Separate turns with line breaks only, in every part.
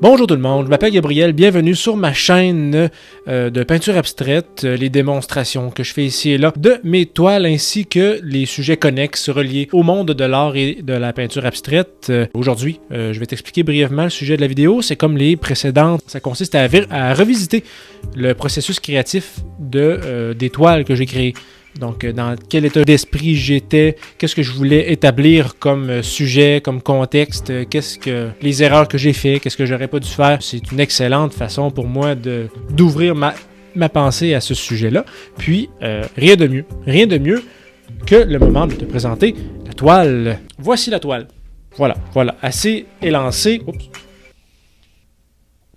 Bonjour tout le monde, je m'appelle Gabriel, bienvenue sur ma chaîne de peinture abstraite, les démonstrations que je fais ici et là de mes toiles ainsi que les sujets connexes reliés au monde de l'art et de la peinture abstraite. Aujourd'hui, je vais t'expliquer brièvement le sujet de la vidéo, c'est comme les précédentes, ça consiste à revisiter le processus créatif des toiles que j'ai créées. Donc, dans quel état d'esprit j'étais, qu'est-ce que je voulais établir comme sujet, comme contexte, les erreurs que j'ai faites, qu'est-ce que j'aurais pas dû faire. C'est une excellente façon pour moi d'ouvrir ma pensée à ce sujet-là. Puis, rien de mieux que le moment de te présenter la toile. Voici la toile. Voilà, assez élancée. Oups.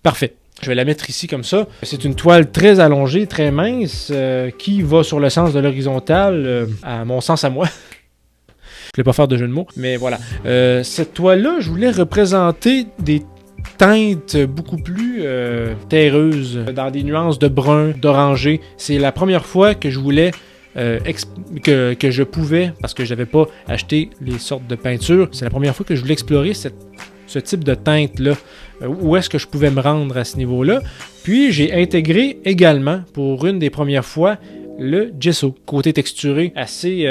Parfait. Je vais la mettre ici comme ça. C'est une toile très allongée, très mince, qui va sur le sens de l'horizontale, à mon sens à moi. Je ne vais pas faire de jeu de mots, mais voilà. Cette toile-là, je voulais représenter des teintes beaucoup plus terreuses, dans des nuances de brun, d'orangé. C'est la première fois que je voulais que je pouvais, parce que je n'avais pas acheté les sortes de peintures, c'est la première fois que je voulais explorer ce type de teinte-là. Où est-ce que je pouvais me rendre à ce niveau-là. Puis j'ai intégré également, pour une des premières fois, le gesso. Côté texturé, assez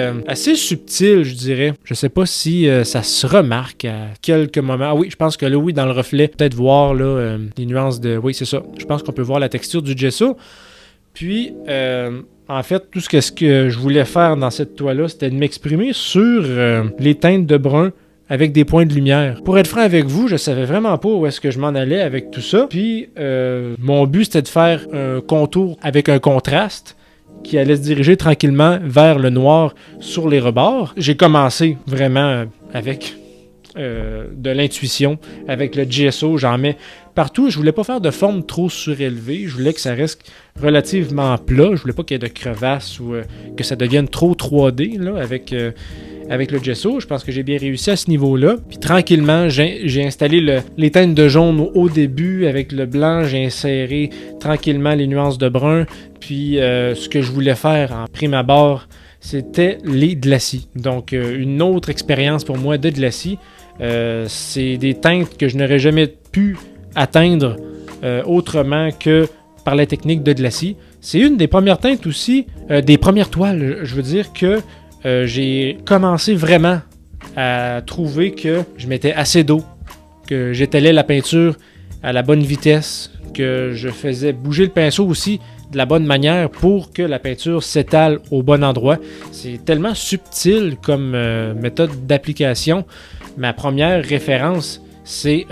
subtil, je dirais. Je sais pas si ça se remarque à quelques moments. Ah oui, je pense que là, oui, dans le reflet, peut-être voir là, les nuances de... Oui, c'est ça. Je pense qu'on peut voir la texture du gesso. Puis, en fait, tout ce que je voulais faire dans cette toile-là, c'était de m'exprimer sur les teintes de brun avec des points de lumière. Pour être franc avec vous, je savais vraiment pas où est-ce que je m'en allais avec tout ça. Puis, mon but, c'était de faire un contour avec un contraste qui allait se diriger tranquillement vers le noir sur les rebords. J'ai commencé vraiment avec de l'intuition, avec le gesso. J'en mets partout. Je voulais pas faire de forme trop surélevée. Je voulais que ça reste relativement plat. Je voulais pas qu'il y ait de crevasses ou que ça devienne trop 3D là, avec le gesso. Je pense que j'ai bien réussi à ce niveau-là. Puis tranquillement, j'ai installé les teintes de jaune au début avec le blanc. J'ai inséré tranquillement les nuances de brun. Puis ce que je voulais faire en prime abord, c'était les glacis. Donc une autre expérience pour moi de glacis. C'est des teintes que je n'aurais jamais pu atteindre autrement que par la technique de glacis. C'est une des premières teintes aussi, des premières toiles, je veux dire que j'ai commencé vraiment à trouver que je mettais assez d'eau, que j'étalais la peinture à la bonne vitesse, que je faisais bouger le pinceau aussi de la bonne manière pour que la peinture s'étale au bon endroit. C'est tellement subtil comme méthode d'application. Ma première référence, c'est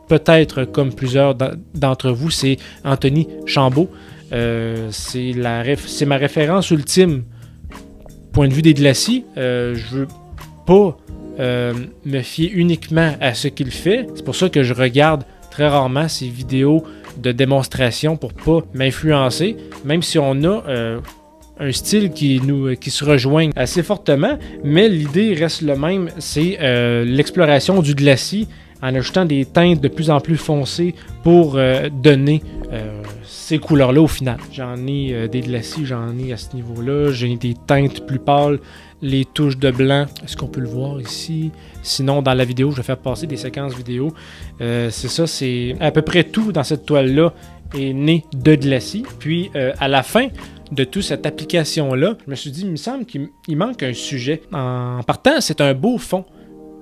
peut-être comme plusieurs d'entre vous, c'est Anthony Chambaud. C'est ma référence ultime. Point de vue des glacis, je veux pas me fier uniquement à ce qu'il fait. C'est pour ça que je regarde très rarement ses vidéos de démonstration pour pas m'influencer, même si on a un style qui se rejoint assez fortement, mais l'idée reste le même, c'est l'exploration du glacis en ajoutant des teintes de plus en plus foncées pour donner ces couleurs-là au final. J'en ai des glacis, j'en ai à ce niveau-là, j'ai des teintes plus pâles, les touches de blanc, est-ce qu'on peut le voir ici? Sinon, dans la vidéo, je vais faire passer des séquences vidéo. C'est ça, c'est à peu près tout dans cette toile-là est né de glacis. Puis, à la fin de toute cette application-là, je me suis dit, il me semble qu'il manque un sujet. En partant, c'est un beau fond.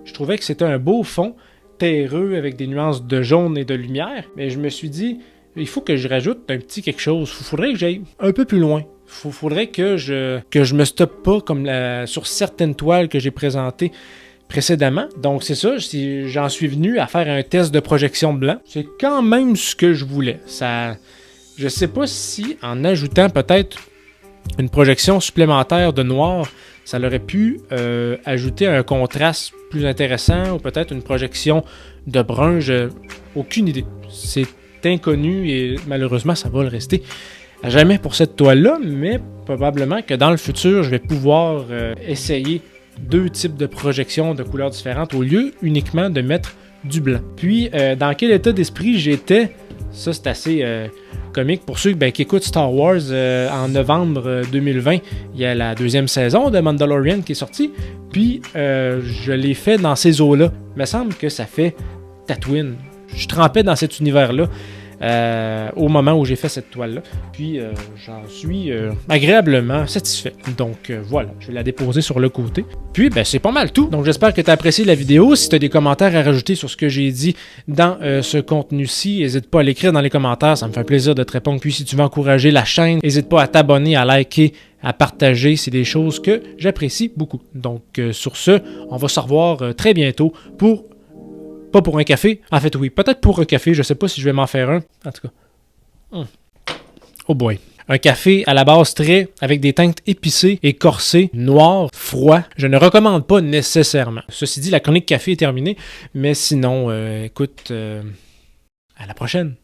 Je trouvais que c'était un beau fond, terreux, avec des nuances de jaune et de lumière. Mais je me suis dit, il faut que je rajoute un petit quelque chose. Il faudrait que j'aille un peu plus loin. Il faudrait que je me stoppe pas comme sur certaines toiles que j'ai présentées précédemment. Donc c'est ça, j'en suis venu à faire un test de projection blanc. C'est quand même ce que je voulais. Je sais pas si en ajoutant peut-être une projection supplémentaire de noir, ça aurait pu ajouter un contraste plus intéressant ou peut-être une projection de brun. Aucune idée. C'est inconnu et malheureusement ça va le rester à jamais pour cette toile-là, mais probablement que dans le futur, je vais pouvoir essayer deux types de projections de couleurs différentes au lieu uniquement de mettre du blanc. Puis, dans quel état d'esprit j'étais, ça c'est assez comique. Pour ceux qui écoutent Star Wars, en novembre 2020, il y a la 2e saison de Mandalorian qui est sortie. Puis, je l'ai fait dans ces eaux-là. Il me semble que ça fait Tatooine. Je trempais dans cet univers-là. Au moment où j'ai fait cette toile-là. Puis j'en suis agréablement satisfait. Donc voilà, je vais la déposer sur le côté. Puis c'est pas mal tout. Donc j'espère que tu as apprécié la vidéo. Si tu as des commentaires à rajouter sur ce que j'ai dit dans ce contenu-ci, n'hésite pas à l'écrire dans les commentaires. Ça me fait plaisir de te répondre. Puis si tu veux encourager la chaîne, n'hésite pas à t'abonner, à liker, à partager. C'est des choses que j'apprécie beaucoup. Donc sur ce, on va se revoir très bientôt pour... Pas pour un café. En fait, oui. Peut-être pour un café. Je sais pas si je vais m'en faire un. En tout cas. Oh boy. Un café à la base avec des teintes épicées et corsées, noir, froid. Je ne recommande pas nécessairement. Ceci dit, la chronique café est terminée. Mais sinon, écoute, à la prochaine.